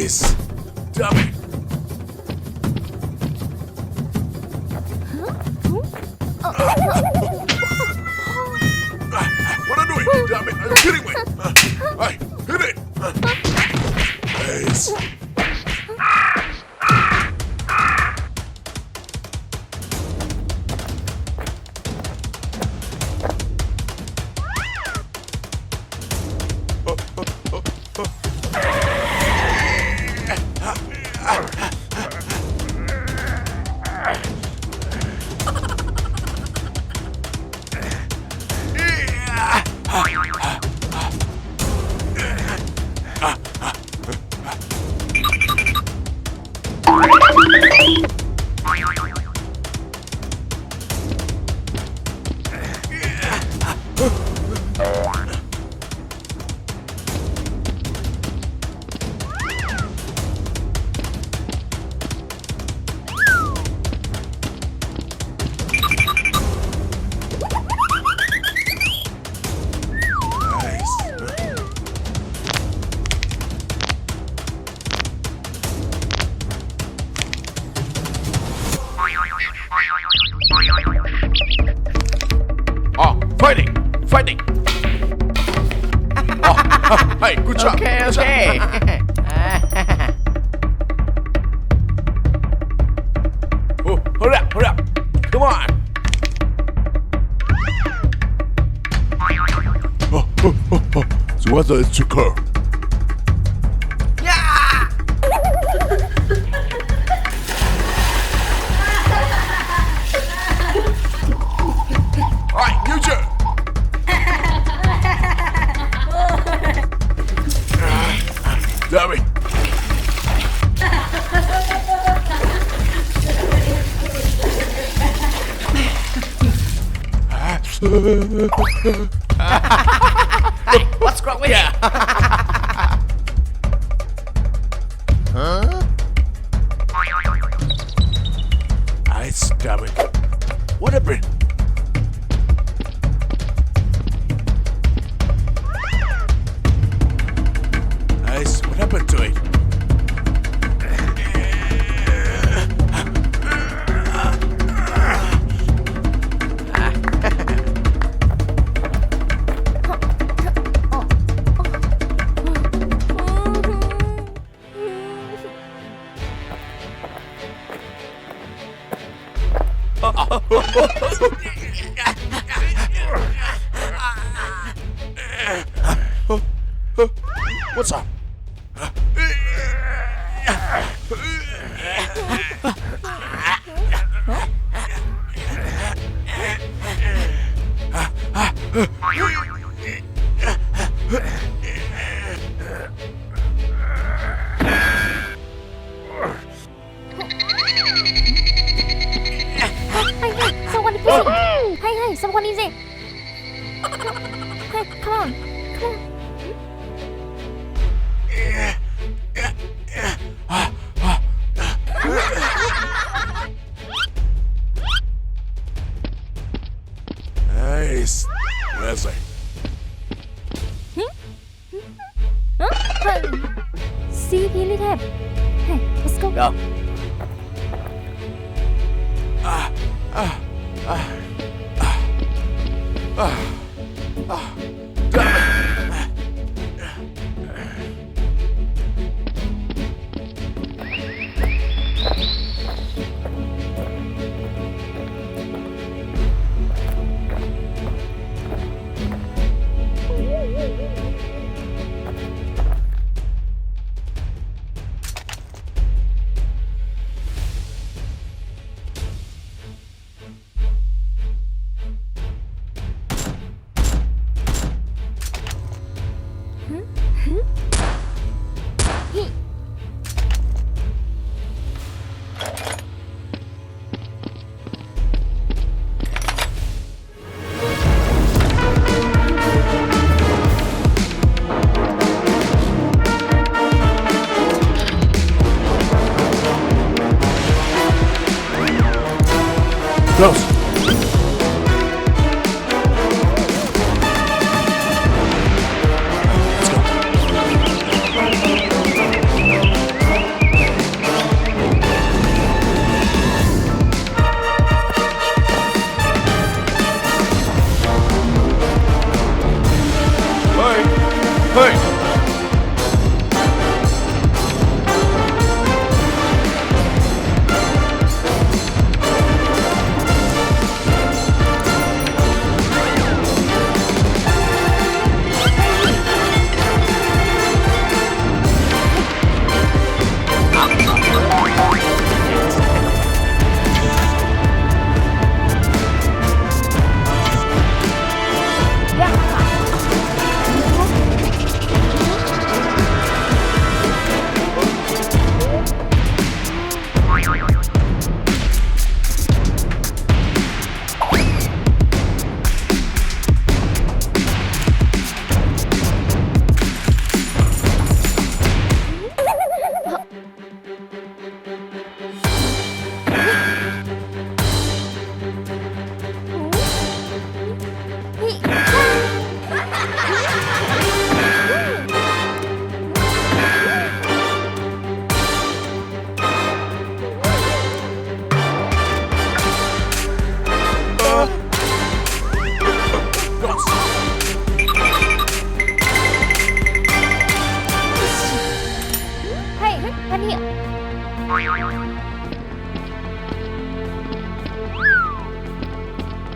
Nice. Damn it. What am I doing? Damn it. Are you kidding me? Hey, hit it. Nice. Fighting! Oh, hey, good job. Okay. Oh, hurry up! Come on! So what does it occur? Alright, you two! Damn it! Hey, what's wrong with you? Huh? Nice, damn it. What happened? Nice, what happened to it? What's up? Someone is it? Hey, come on. Nice. Where's it? See, really have. Hey, let's go. Go. Close. Let's go.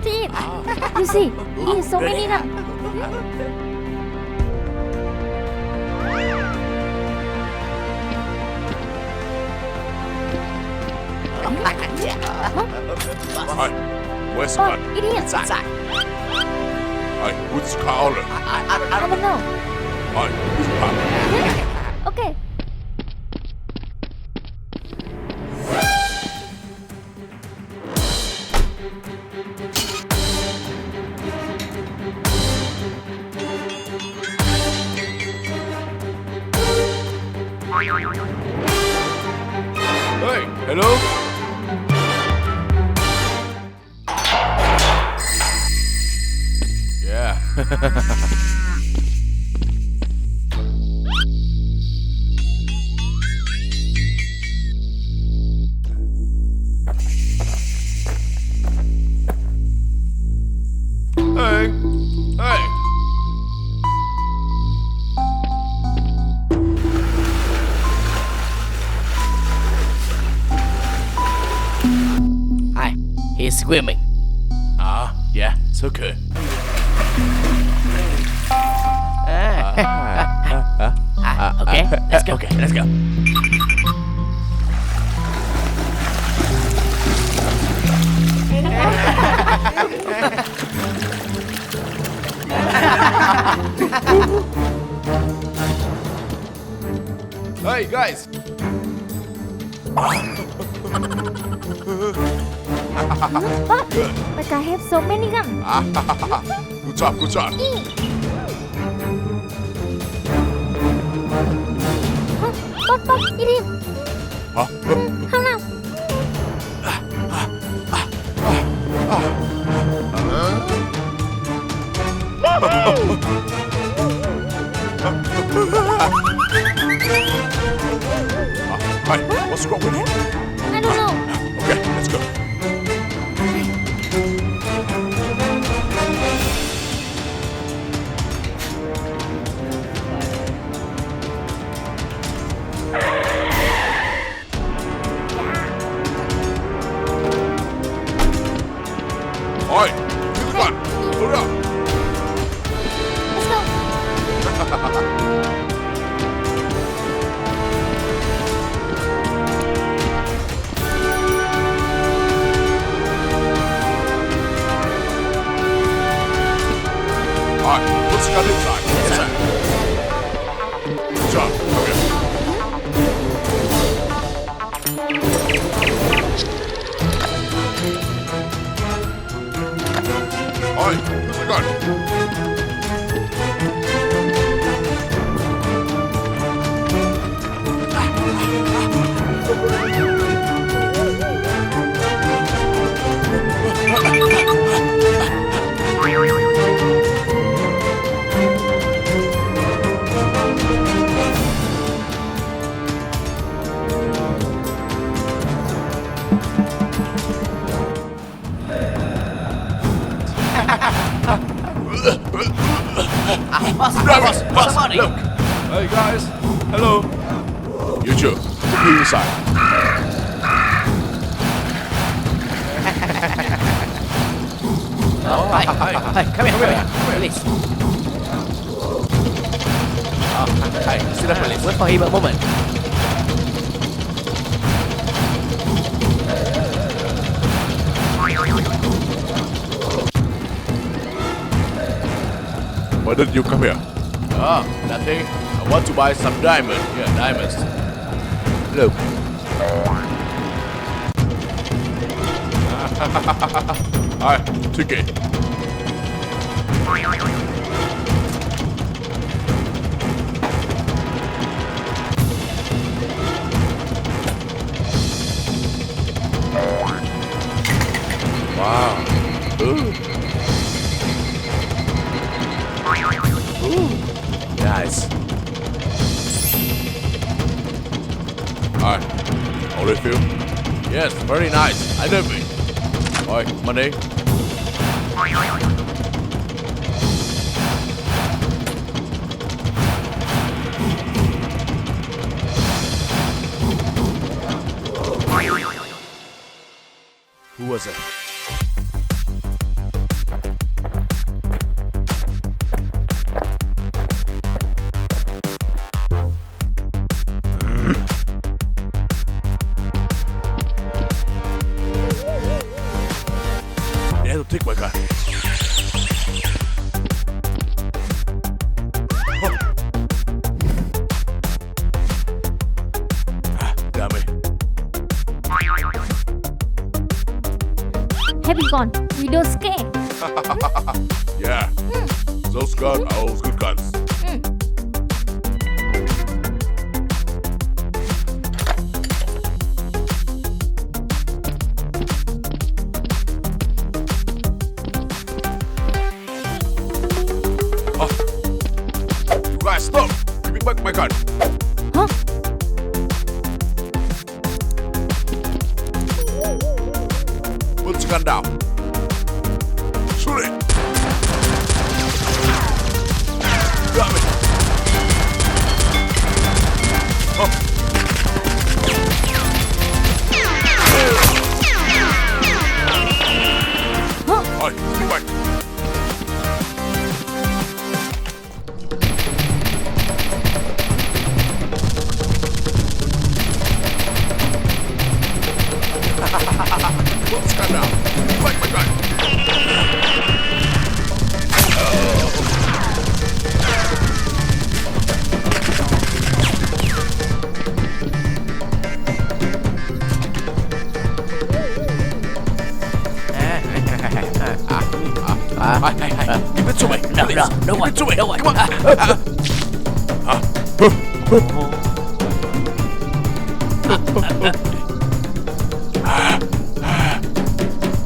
Team, you see, he is so many them. Hey, where's the Oh, gun? idiot. Inside. Hey, who's the caller? I I don't know. Hey, who's the gun? Okay. Hey, hello? Yeah. Hey, hey. Hi. He's screaming. Yeah, it's okay. Okay, let's go. Okay, let's go. Hey, guys. But I have so many guns. Good job, good job. But, idiot. Huh? How now? Hey, what's wrong with you? I don't know. Okay, let's go. Oi, to the gun. Hurry up. Let's go. All right, put the gun inside. Inside. Good job. Okay. All right, put the gun. Boss, money. Look. Hey guys. Hello. You two. Be inside. Hi, come here, please. Hey, sit up, please. Wait for him a moment. Why didn't you come here? Nothing. I want to buy some diamond. Yeah, diamonds. Look. Alright, take it. Wow. Ooh. Ooh. Nice. Alright. All of you? Yes, very nice. I love it. Alright, money. Who was it? They had to take my gun. Damn it. Have you gone? We don't scare. Yeah. Those guns are always good guns. You guys stop! Give me back my gun. Huh? Put the gun down. Shoot it. Damn it. Alright, get back. Put the gun down. Give back my gun. Hey, give it to me. No, please. no, no Give one, it to me. no one. Come on.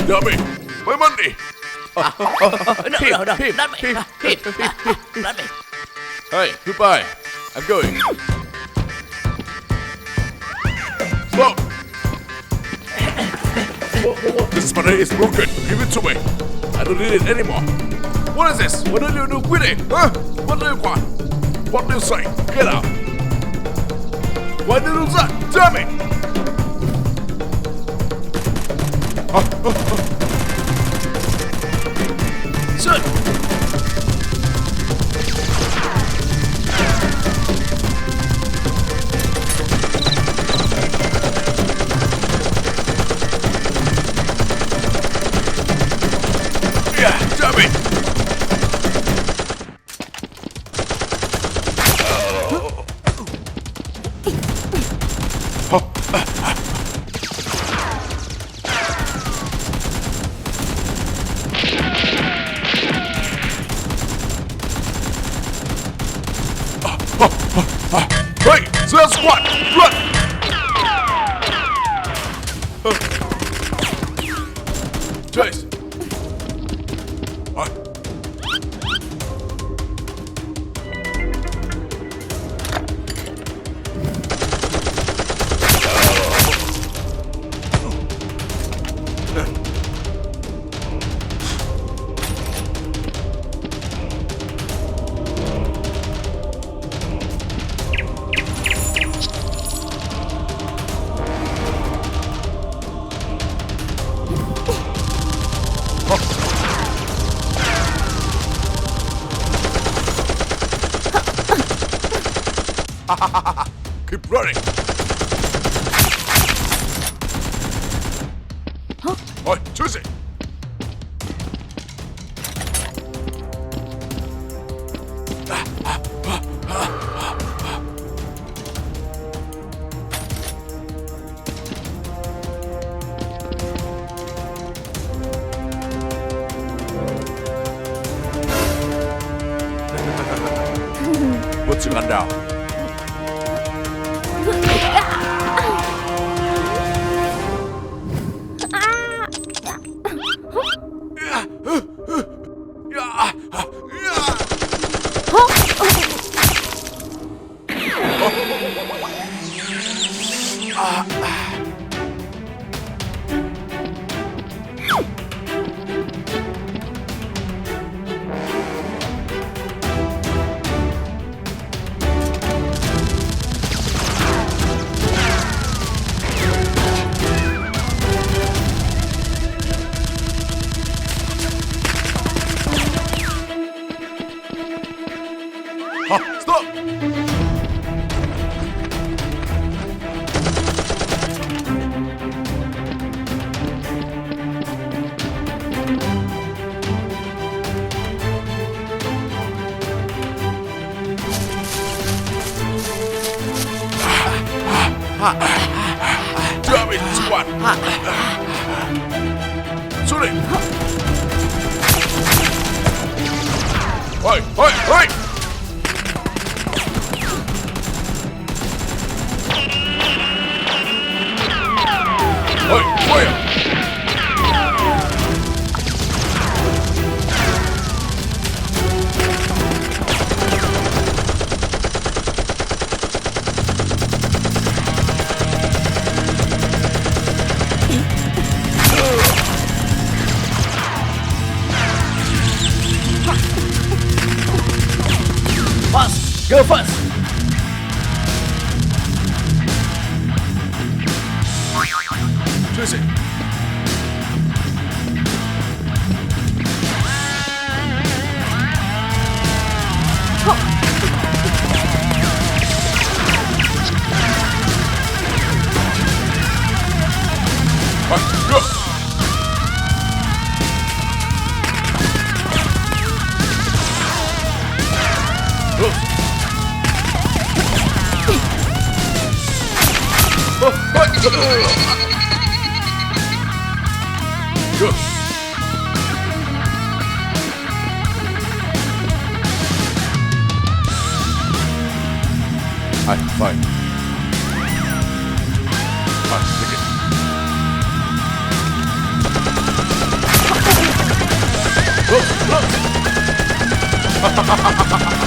Dummy, my money. No, not me. Not me. Hey, goodbye. I'm going. Stop. This money is broken. Give it to me. I don't need it anymore. What is this? What do you do with it? Huh? What do you want? What do you say? Get out. Why did you do that? Damn it. Son. Yeah, damn it. Hey, there's one! Run! Chase! Keep running. Huh? Oi, choose it. Put your gun down. one. Shoot it. Hey, hey, hey! Hey, fire! Fast, go fast. Chase it. Go! Go! Hi, fine. Take it.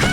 Look!